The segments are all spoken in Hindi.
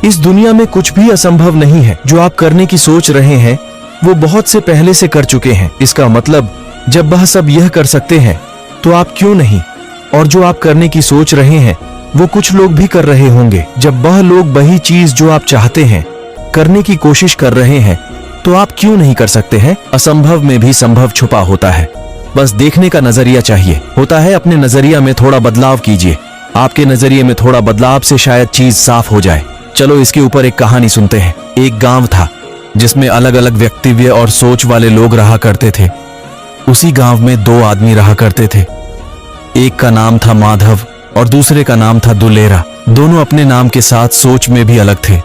इस दुनिया में कुछ भी असंभव नहीं है। जो आप करने की सोच रहे हैं वो बहुत से पहले से कर चुके हैं। इसका मतलब जब वह सब यह कर सकते हैं तो आप क्यों नहीं। और जो आप करने की सोच रहे हैं वो कुछ लोग भी कर रहे होंगे। जब वह लोग वही चीज जो आप चाहते हैं करने की कोशिश कर रहे हैं तो आप क्यों नहीं कर सकते हैं। असंभव में भी संभव छुपा होता है, बस देखने का नजरिया चाहिए होता है। अपने नजरिया में थोड़ा बदलाव कीजिए। आपके नजरिए में थोड़ा बदलाव से शायद चीज साफ हो जाए। चलो इसके ऊपर एक कहानी सुनते हैं। एक गांव था जिसमें अलग अलग व्यक्तित्व और सोच वाले लोग रहा करते थे। उसी गांव में दो आदमी रहा करते थे। एक का नाम था माधव और दूसरे का नाम था दुलेरा। दोनों अपने नाम के साथ सोच में भी अलग थे।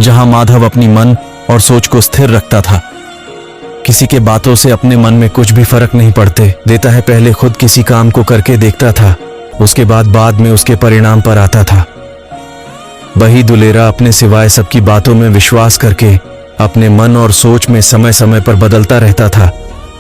जहां माधव अपनी मन और सोच को स्थिर रखता था, किसी के बातों से अपने मन में कुछ भी फर्क नहीं पड़ते देता है। पहले खुद किसी काम को करके देखता था, उसके बाद में उसके परिणाम पर आता था। वही दुलेरा अपने सिवाय सबकी बातों में विश्वास करके अपने मन और सोच में समय समय पर बदलता रहता था।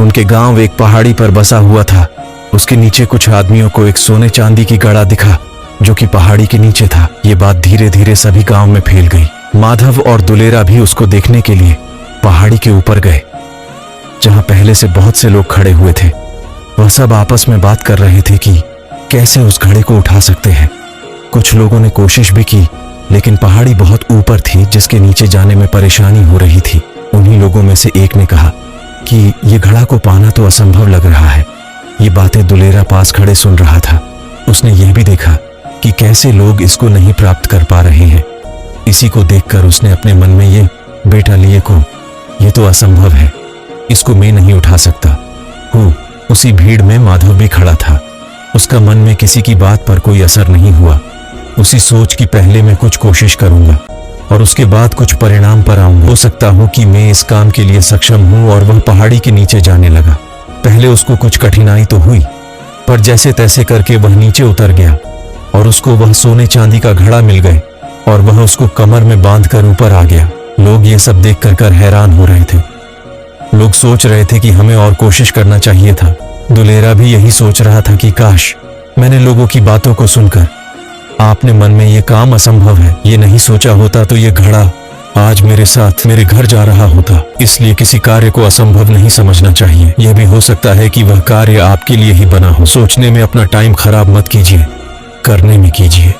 उनके गांव एक पहाड़ी पर बसा हुआ था। उसके नीचे कुछ आदमियों को एक सोने चांदी की घड़ा दिखा जो कि पहाड़ी के नीचे था। ये बात धीरे धीरे सभी गांव में फैल गई। माधव और दुलेरा भी उसको देखने के लिए पहाड़ी के ऊपर गए जहां पहले से बहुत से लोग खड़े हुए थे। वह सब आपस में बात कर रहे थे कि कैसे उस घड़े को उठा सकते हैं। कुछ लोगों ने कोशिश भी की लेकिन पहाड़ी बहुत ऊपर थी जिसके नीचे जाने में परेशानी हो रही थी। उन्हीं लोगों में से एक ने कहा कि ये घड़ा को पाना तो असंभव लग रहा है। ये बातें दुलेरा पास खड़े सुन रहा था। उसने यह भी देखा कि कैसे लोग इसको नहीं प्राप्त कर पा रहे हैं। इसी को देखकर उसने अपने मन में ये बेटा लिए को ये तो असंभव है, इसको मैं नहीं उठा सकता हूँ। उसी भीड़ में माधव भी खड़ा था। उसका मन में किसी की बात पर कोई असर नहीं हुआ। उसी सोच की पहले मैं कुछ कोशिश करूंगा और उसके बाद कुछ परिणाम पर आऊंगा। हो सकता हूँ कि मैं इस काम के लिए सक्षम हूँ। और वह पहाड़ी के नीचे जाने लगा। पहले उसको कुछ कठिनाई तो हुई पर जैसे तैसे करके वह नीचे उतर गया और उसको वह सोने चांदी का घड़ा मिल गए और वह उसको कमर में बांध कर ऊपर आ गया। लोग ये सब देख कर हैरान हो रहे थे। लोग सोच रहे थे कि हमें और कोशिश करना चाहिए था। दुलेरा भी यही सोच रहा था कि काश मैंने लोगों की बातों को सुनकर आपने मन में ये काम असंभव है ये नहीं सोचा होता तो ये घड़ा आज मेरे साथ मेरे घर जा रहा होता। इसलिए किसी कार्य को असंभव नहीं समझना चाहिए। यह भी हो सकता है कि वह कार्य आपके लिए ही बना हो। सोचने में अपना टाइम खराब मत कीजिए, करने में कीजिए।